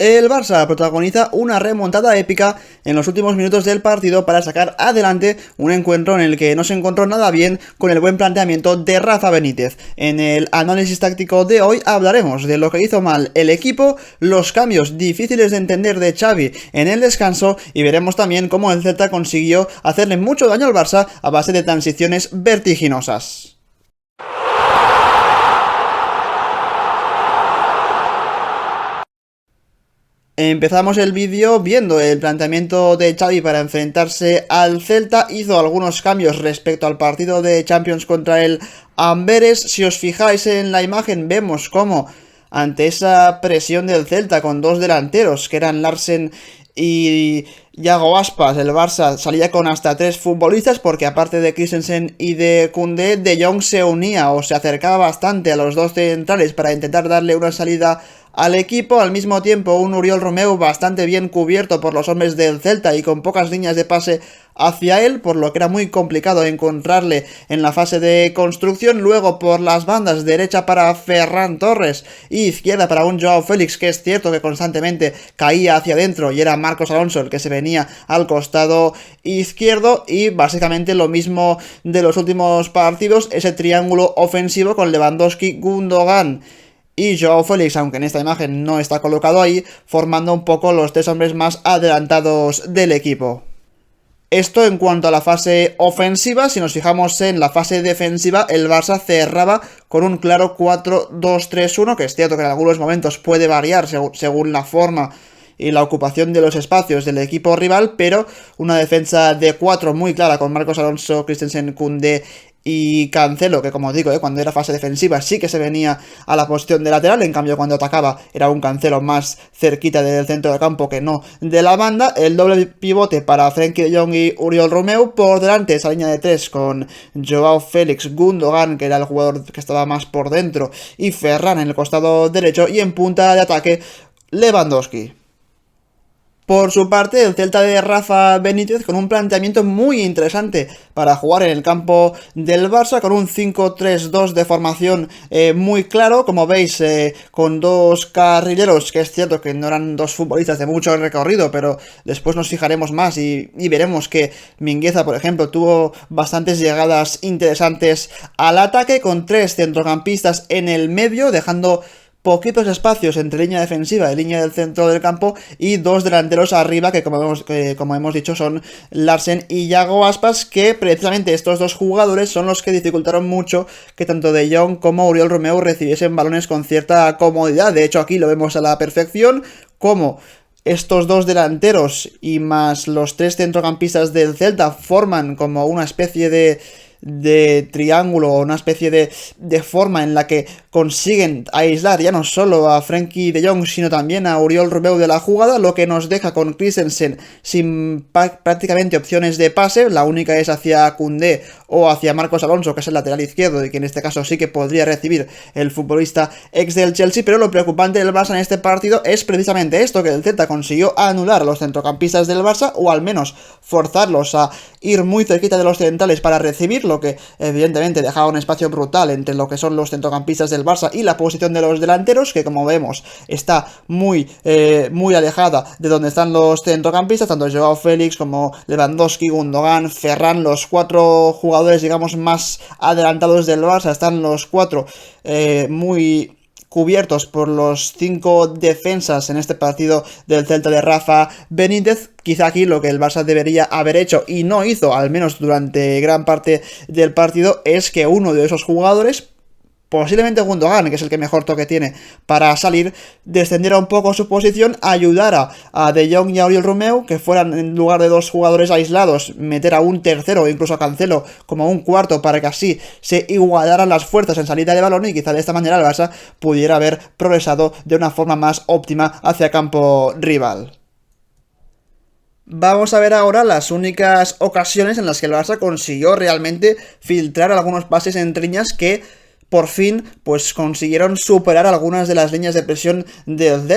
El Barça protagoniza una remontada épica en los últimos minutos del partido para sacar adelante un encuentro en el que no se encontró nada bien con el buen planteamiento de Rafa Benítez. En el análisis táctico de hoy hablaremos de lo que hizo mal el equipo, los cambios difíciles de entender de Xavi en el descanso y veremos también cómo el Celta consiguió hacerle mucho daño al Barça a base de transiciones vertiginosas. Empezamos el vídeo viendo el planteamiento de Xavi para enfrentarse al Celta. Hizo algunos cambios respecto al partido de Champions contra el Amberes. Si os fijáis en la imagen vemos cómo ante esa presión del Celta con dos delanteros que eran Larsen y Yago Aspas, el Barça salía con hasta 3 futbolistas porque aparte de Christensen y de Koundé, De Jong se unía o se acercaba bastante a los dos centrales para intentar darle una salida al equipo. Al mismo tiempo un Oriol Romeu bastante bien cubierto por los hombres del Celta y con pocas líneas de pase hacia él, por lo que era muy complicado encontrarle en la fase de construcción. Luego por las bandas, derecha para Ferran Torres y izquierda para un Joao Félix, que es cierto que constantemente caía hacia adentro y era Marcos Alonso el que se venía al costado izquierdo. Y básicamente lo mismo de los últimos partidos, ese triángulo ofensivo con Lewandowski, Gundogan y Joao Félix, aunque en esta imagen no está colocado ahí, formando un poco los 3 hombres más adelantados del equipo. Esto en cuanto a la fase ofensiva. Si nos fijamos en la fase defensiva, el Barça cerraba con un claro 4-2-3-1, que es cierto que en algunos momentos puede variar según la forma y la ocupación de los espacios del equipo rival, pero una defensa de 4 muy clara con Marcos Alonso, Christensen, Koundé y Cancelo, que como digo, cuando era fase defensiva sí que se venía a la posición de lateral, en cambio cuando atacaba era un Cancelo más cerquita del centro del campo que no de la banda. El doble pivote para Frenkie de Jong y Oriol Romeu, por delante esa línea de 3 con Joao Félix, Gundogan, que era el jugador que estaba más por dentro, y Ferran en el costado derecho, y en punta de ataque Lewandowski. Por su parte, el Celta de Rafa Benítez con un planteamiento muy interesante para jugar en el campo del Barça, con un 5-3-2 de formación muy claro, como veis, con 2 carrileros, que es cierto que no eran 2 futbolistas de mucho recorrido, pero después nos fijaremos más y veremos que Mingueza, por ejemplo, tuvo bastantes llegadas interesantes al ataque, con 3 centrocampistas en el medio, dejando poquitos espacios entre línea defensiva y línea del centro del campo, y 2 delanteros arriba que como hemos dicho son Larsen y Yago Aspas, que precisamente estos 2 jugadores son los que dificultaron mucho que tanto De Jong como Oriol Romeu recibiesen balones con cierta comodidad. De hecho aquí lo vemos a la perfección, como estos 2 delanteros y más los 3 centrocampistas del Celta forman como una especie de triángulo, o una especie de forma en la que consiguen aislar ya no solo a Frenkie de Jong sino también a Oriol Romeu de la jugada, lo que nos deja con Christensen sin prácticamente opciones de pase. La única es hacia Koundé o hacia Marcos Alonso, que es el lateral izquierdo y que en este caso sí que podría recibir el futbolista ex del Chelsea. Pero lo preocupante del Barça en este partido es precisamente esto, que el Celta consiguió anular a los centrocampistas del Barça, o al menos forzarlos a ir muy cerquita de los centrales para recibir, lo que evidentemente dejaba un espacio brutal entre lo que son los centrocampistas del Barça y la posición de los delanteros, que como vemos está muy alejada de donde están los centrocampistas, tanto Joao Félix como Lewandowski, Gundogan, Ferran, los 4 jugadores digamos más adelantados del Barça. Están los 4 muy cubiertos por los 5 defensas en este partido del Celta de Rafa Benítez. Quizá aquí lo que el Barça debería haber hecho y no hizo, al menos durante gran parte del partido, es que uno de esos jugadores, posiblemente Gundogan, que es el que mejor toque tiene para salir, descendiera un poco su posición, ayudara a De Jong y a Oriol Romeu, que fueran, en lugar de 2 jugadores aislados, meter a un tercero o incluso a Cancelo como un cuarto, para que así se igualaran las fuerzas en salida de balón y quizá de esta manera el Barça pudiera haber progresado de una forma más óptima hacia campo rival. Vamos a ver ahora las únicas ocasiones en las que el Barça consiguió realmente filtrar algunos pases entre líneas que por fin pues consiguieron superar algunas de las líneas de presión del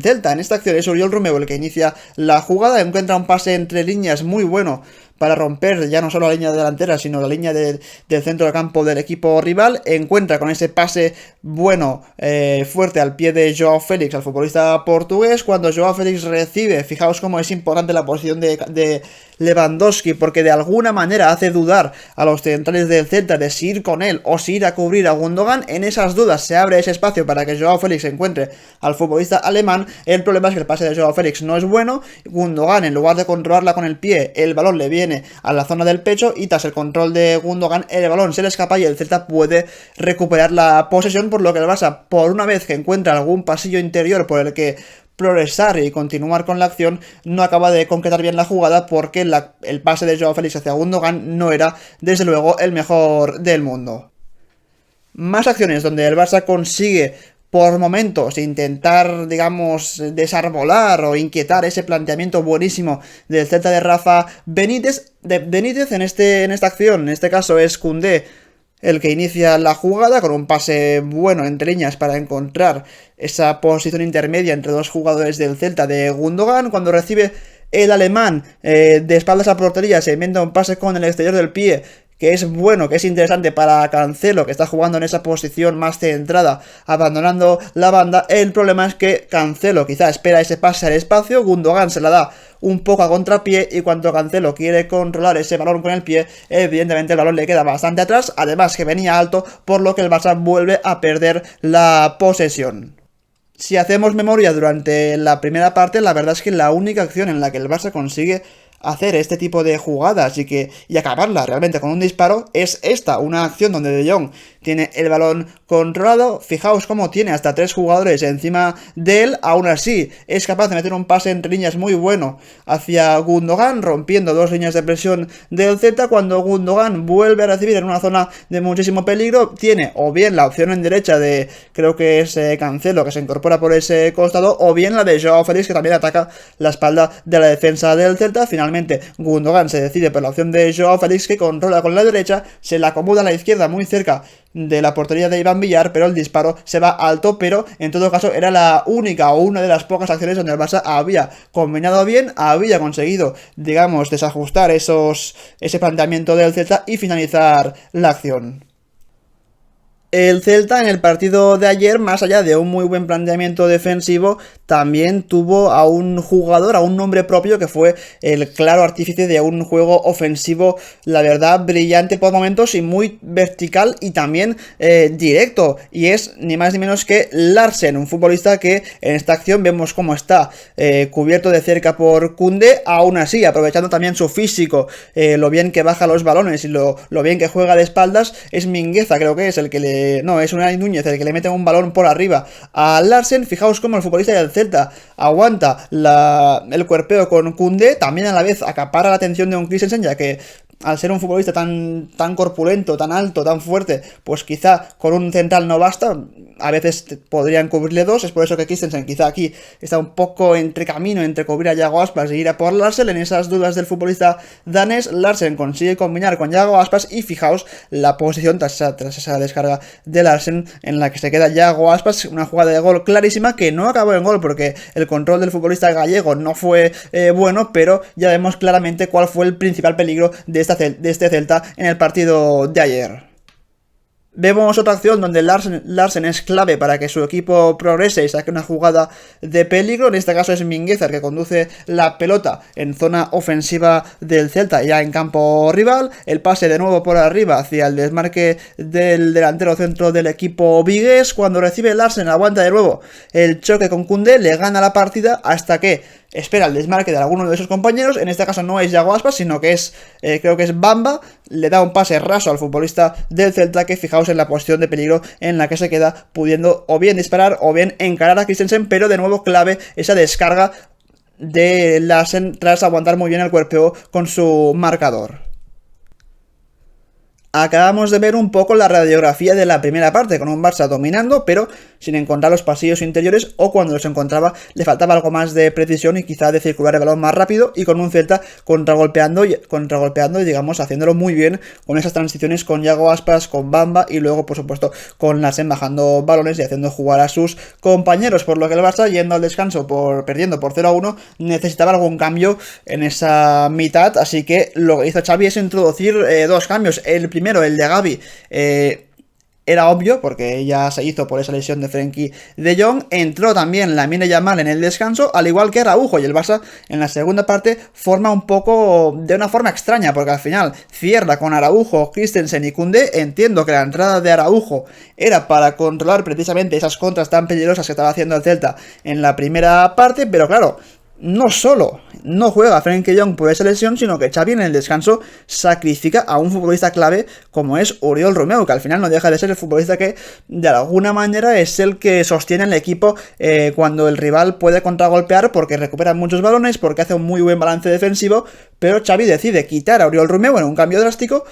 Celta. En esta acción es Oriol Romeu el que inicia la jugada, encuentra un pase entre líneas muy bueno para romper ya no solo la línea delantera, sino la línea del centro del campo del equipo rival. Encuentra con ese pase bueno, fuerte al pie de Joao Félix, al futbolista portugués. Cuando Joao Félix recibe, fijaos cómo es importante la posición de Lewandowski, porque de alguna manera hace dudar a los centrales del Celta de si ir con él o si ir a cubrir a Gundogan. En esas dudas se abre ese espacio para que Joao Félix encuentre al futbolista alemán. El problema es que el pase de Joao Félix no es bueno. Gundogan, en lugar de controlarla con el pie, el balón le viene a la zona del pecho y tras el control de Gundogan el balón se le escapa y el Celta puede recuperar la posesión, por lo que el Barça, por una vez que encuentra algún pasillo interior por el que progresar y continuar con la acción, no acaba de concretar bien la jugada, porque el pase de Joao Félix hacia Gundogan no era desde luego el mejor del mundo. Más acciones donde el Barça consigue por momentos intentar, digamos, desarbolar o inquietar ese planteamiento buenísimo del Celta de Rafa Benítez. En esta acción, en este caso es Koundé el que inicia la jugada con un pase bueno entre líneas para encontrar esa posición intermedia entre dos jugadores del Celta de Gundogan. Cuando recibe el alemán de espaldas a portería, se inventa un pase con el exterior del pie que es bueno, que es interesante para Cancelo, que está jugando en esa posición más centrada, abandonando la banda. El problema es que Cancelo quizá espera ese pase al espacio, Gundogan se la da un poco a contrapié y cuando Cancelo quiere controlar ese balón con el pie, evidentemente el balón le queda bastante atrás, además que venía alto, por lo que el Barça vuelve a perder la posesión. Si hacemos memoria durante la primera parte, la verdad es que la única acción en la que el Barça consigue hacer este tipo de jugadas y acabarla realmente con un disparo es esta, una acción donde De Jong tiene el balón controlado. Fijaos cómo tiene hasta 3 jugadores encima de él, aún así es capaz de meter un pase entre líneas muy bueno hacia Gundogan, rompiendo 2 líneas de presión del Z. Cuando Gundogan vuelve a recibir en una zona de muchísimo peligro, tiene o bien la opción en derecha de, creo que es Cancelo, que se incorpora por ese costado, o bien la de Joao Félix, que también ataca la espalda de la defensa del Celta. Finalmente Gundogan se decide por la opción de Joao Félix, que controla con la derecha, se la acomoda a la izquierda muy cerca de la portería de Iván Villar, pero el disparo se va alto. Pero en todo caso era la única o una de las pocas acciones donde el Barça había combinado bien, había conseguido, digamos, desajustar ese planteamiento del Celta y finalizar la acción. El Celta en el partido de ayer, más allá de un muy buen planteamiento defensivo, también tuvo a un jugador, a un nombre propio, que fue el claro artífice de un juego ofensivo, la verdad, brillante por momentos y muy vertical y también directo. Y es ni más ni menos que Larsen, un futbolista que en esta acción vemos cómo está cubierto de cerca por Koundé, aún así, aprovechando también su físico, lo bien que baja los balones y lo bien que juega de espaldas. Es Mingueza, creo que es el que es Unai Núñez el que le mete un balón por arriba a Larsen. Fijaos cómo el futbolista del Celta aguanta el cuerpeo con Koundé, también a la vez acapara la atención de un Christensen, ya que al ser un futbolista tan corpulento, tan alto, tan fuerte, pues quizá con un central no basta, a veces podrían cubrirle 2, es por eso que Christensen quizá aquí está un poco entre camino entre cubrir a Yago Aspas e ir a por Larsen. En esas dudas del futbolista danés, Larsen consigue combinar con Yago Aspas y fijaos la posición tras esa descarga de Larsen en la que se queda Yago Aspas, una jugada de gol clarísima que no acabó en gol porque el control del futbolista gallego no fue bueno, pero ya vemos claramente cuál fue el principal peligro de este Celta en el partido de ayer. Vemos otra acción donde Larsen es clave para que su equipo progrese y saque una jugada de peligro. En este caso es Mingueza el que conduce la pelota en zona ofensiva del Celta, ya en campo rival. El pase de nuevo por arriba hacia el desmarque del delantero centro del equipo vigués. Cuando recibe Larsen, aguanta de nuevo el choque con Koundé, le gana la partida hasta que espera el desmarque de alguno de sus compañeros. En este caso no es Yago Aspas, sino que es, creo que es Bamba. Le da un pase raso al futbolista del Celta, que fijaos en la posición de peligro en la que se queda, pudiendo o bien disparar o bien encarar a Christensen, pero de nuevo clave esa descarga de Larsen tras aguantar muy bien el cuerpeo con su marcador. Acabamos de ver un poco la radiografía de la primera parte, con un Barça dominando, pero sin encontrar los pasillos interiores, o cuando los encontraba le faltaba algo más de precisión y quizá de circular el balón más rápido, y con un Celta contragolpeando y digamos haciéndolo muy bien con esas transiciones con Yago Aspas, con Bamba y luego por supuesto con Larsen bajando balones y haciendo jugar a sus compañeros, por lo que el Barça, yendo al descanso perdiendo por 0-1, necesitaba algún cambio en esa mitad, así que lo que hizo Xavi es introducir dos cambios. El primero, el de Gavi, era obvio, porque ya se hizo por esa lesión de Frenkie de Jong. Entró también Lamine Yamal en el descanso, al igual que Araujo, y el Barça en la segunda parte forma un poco de una forma extraña, porque al final cierra con Araujo, Christensen y Koundé. Entiendo que la entrada de Araujo era para controlar precisamente esas contras tan peligrosas que estaba haciendo el Celta en la primera parte, pero claro, no solo no juega Frenkie de Jong por esa lesión, sino que Xavi en el descanso sacrifica a un futbolista clave como es Oriol Romeu, que al final no deja de ser el futbolista que de alguna manera es el que sostiene el equipo cuando el rival puede contragolpear, porque recupera muchos balones, porque hace un muy buen balance defensivo, pero Xavi decide quitar a Oriol Romeu en un cambio drástico,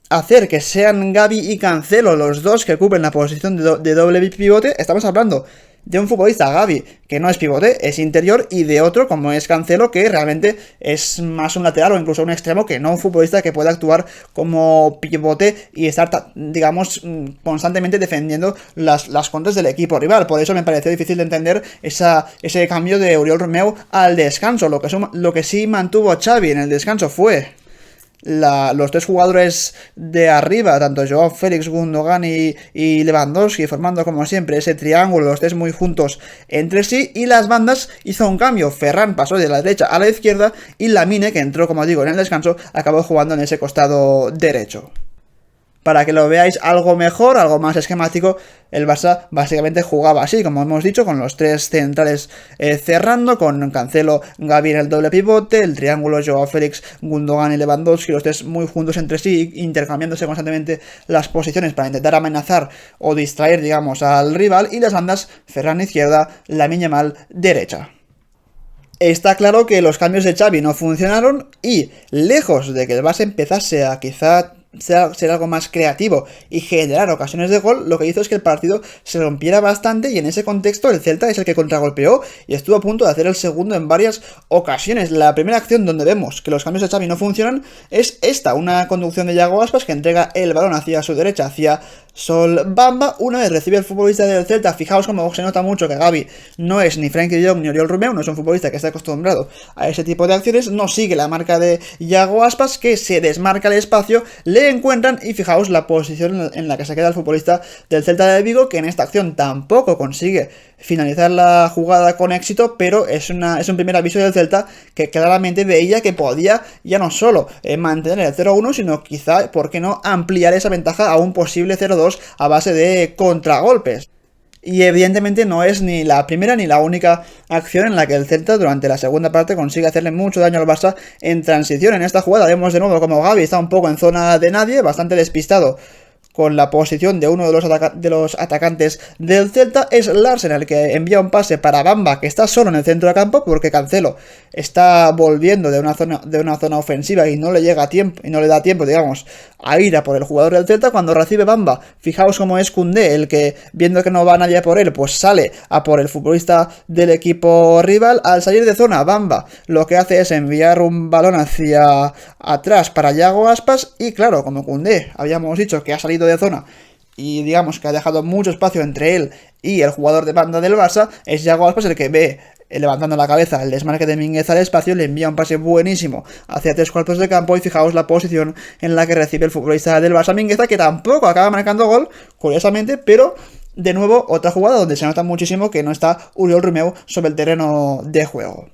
hacer que sean Gavi y Cancelo los dos que ocupen la posición de doble pivote. Estamos hablando de un futbolista, Gavi, que no es pivote, es interior, y de otro como es Cancelo, que realmente es más un lateral o incluso un extremo, que no un futbolista que pueda actuar como pivote y estar, digamos, constantemente defendiendo las contras del equipo rival. Por eso me pareció difícil de entender ese cambio de Oriol Romeu al descanso. Lo que sí mantuvo Xavi en el descanso fue los tres jugadores de arriba, tanto Joao Félix, Gundogan y Lewandowski, formando como siempre ese triángulo, los tres muy juntos entre sí, y las bandas hizo un cambio. Ferran pasó de la derecha a la izquierda y Lamine, que entró como digo en el descanso, acabó jugando en ese costado derecho. Para que lo veáis algo mejor, algo más esquemático, el Barça básicamente jugaba así, como hemos dicho, con los tres centrales cerrando, con Cancelo, Gavi en el doble pivote, el triángulo Joao Félix, Gundogan y Lewandowski, los tres muy juntos entre sí, intercambiándose constantemente las posiciones para intentar amenazar o distraer, digamos, al rival, y las bandas, Ferran izquierda, Lamine Yamal derecha. Está claro que los cambios de Xavi no funcionaron, y lejos de que el Barça empezase a quizá ser algo más creativo y generar ocasiones de gol, lo que hizo es que el partido se rompiera bastante, y en ese contexto el Celta es el que contragolpeó y estuvo a punto de hacer el segundo en varias ocasiones. La primera acción donde vemos que los cambios de Xavi no funcionan es esta, una conducción de Yago Aspas que entrega el balón hacia su derecha, hacia Sol Bamba. Una vez recibe el futbolista del Celta, fijaos cómo se nota mucho que Gavi no es ni Frenkie de Jong ni Oriol Romeu, no es un futbolista que está acostumbrado a ese tipo de acciones, no sigue la marca de Yago Aspas, que se desmarca el espacio, le encuentran, y fijaos la posición en la que se queda el futbolista del Celta de Vigo, que en esta acción tampoco consigue finalizar la jugada con éxito, pero es un primer aviso del Celta que claramente veía que podía ya no solo mantener el 0-1, sino quizá, ¿por qué no?, ampliar esa ventaja a un posible 0-2 a base de contragolpes. Y evidentemente no es ni la primera ni la única acción en la que el Celta durante la segunda parte consigue hacerle mucho daño al Barça en transición. En esta jugada vemos de nuevo como Gavi está un poco en zona de nadie, bastante despistado con la posición de uno de los atacantes del Celta. Es Larsen el que envía un pase para Bamba, que está solo en el centro de campo porque Cancelo está volviendo de una zona ofensiva y no le llega a tiempo, y no le da tiempo, digamos, a ir a por el jugador del Celta. Cuando recibe Bamba, fijaos cómo es Koundé el que, viendo que no va nadie por él, pues sale a por el futbolista del equipo rival. Al salir de zona, Bamba lo que hace es enviar un balón hacia atrás para Yago Aspas, y claro, como Koundé habíamos dicho que ha salido de zona y digamos que ha dejado mucho espacio entre él y el jugador de banda del Barça, es Yago Aspas el que ve, levantando la cabeza, el desmarque de Mínguez al espacio, le envía un pase buenísimo hacia 3/4 de campo, y fijaos la posición en la que recibe el futbolista del Barça, Mingueza, que tampoco acaba marcando gol, curiosamente, pero de nuevo otra jugada donde se nota muchísimo que no está Oriol Romeu sobre el terreno de juego.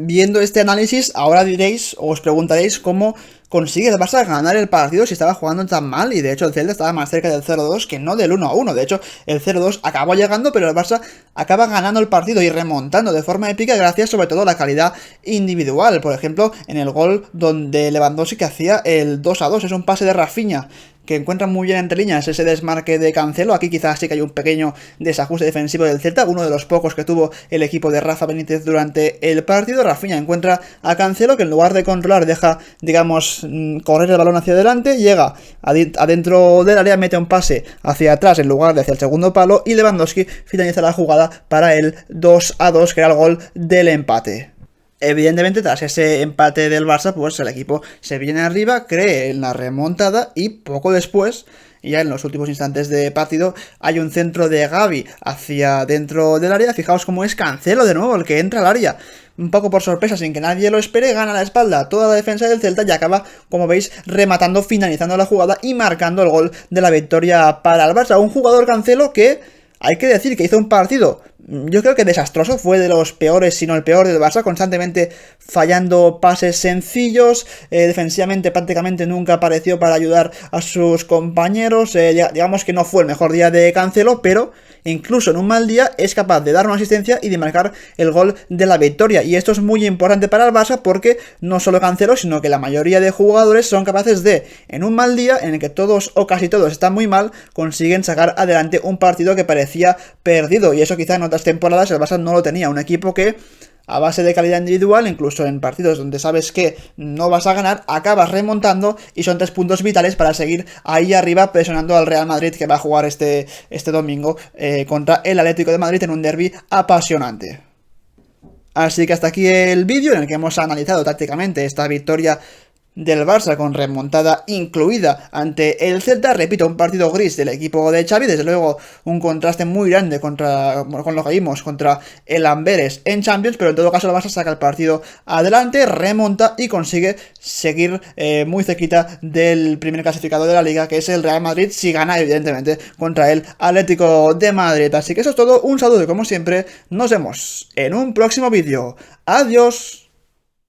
Viendo este análisis, ahora diréis o os preguntaréis cómo consigue el Barça ganar el partido si estaba jugando tan mal, y de hecho el Celta estaba más cerca del 0-2 que no del 1-1. De hecho, el 0-2 acabó llegando, pero el Barça acaba ganando el partido y remontando de forma épica gracias sobre todo a la calidad individual. Por ejemplo, en el gol donde Lewandowski que hacía el 2-2, es un pase de Rafinha que encuentran muy bien entre líneas ese desmarque de Cancelo. Aquí quizás sí que hay un pequeño desajuste defensivo del Celta, uno de los pocos que tuvo el equipo de Rafa Benítez durante el partido. Rafinha encuentra a Cancelo, que en lugar de controlar deja, digamos, correr el balón hacia adelante, llega adentro del área, mete un pase hacia atrás en lugar de hacia el segundo palo, y Lewandowski finaliza la jugada para el 2-2, que era el gol del empate. Evidentemente, tras ese empate del Barça, pues el equipo se viene arriba, cree en la remontada y poco después, ya en los últimos instantes de partido, hay un centro de Gavi hacia dentro del área. Fijaos cómo es Cancelo de nuevo el que entra al área, un poco por sorpresa, sin que nadie lo espere, gana la espalda toda la defensa del Celta y acaba, como veis, rematando, finalizando la jugada y marcando el gol de la victoria para el Barça. Un jugador, Cancelo, que hay que decir que hizo un partido, yo creo que desastroso, fue de los peores, si no el peor del Barça, constantemente fallando pases sencillos, defensivamente prácticamente nunca apareció para ayudar a sus compañeros, digamos que no fue el mejor día de Cancelo, pero incluso en un mal día es capaz de dar una asistencia y de marcar el gol de la victoria, y esto es muy importante para el Barça porque no solo Cancelo, sino que la mayoría de jugadores son capaces de, en un mal día en el que todos o casi todos están muy mal, consiguen sacar adelante un partido que parecía perdido, y eso quizá en otras temporadas el Barça no lo tenía, un equipo que a base de calidad individual, incluso en partidos donde sabes que no vas a ganar, acabas remontando y son 3 puntos vitales para seguir ahí arriba presionando al Real Madrid, que va a jugar este domingo contra el Atlético de Madrid en un derbi apasionante. Así que hasta aquí el vídeo en el que hemos analizado tácticamente esta victoria del Barça con remontada incluida ante el Celta. Repito, un partido gris del equipo de Xavi, desde luego un contraste muy grande con lo que vimos contra el Amberes en Champions, pero en todo caso el Barça saca el partido adelante, remonta y consigue seguir muy cerquita del primer clasificado de la Liga, que es el Real Madrid, si gana evidentemente contra el Atlético de Madrid. Así que eso es todo, un saludo y como siempre nos vemos en un próximo vídeo. Adiós.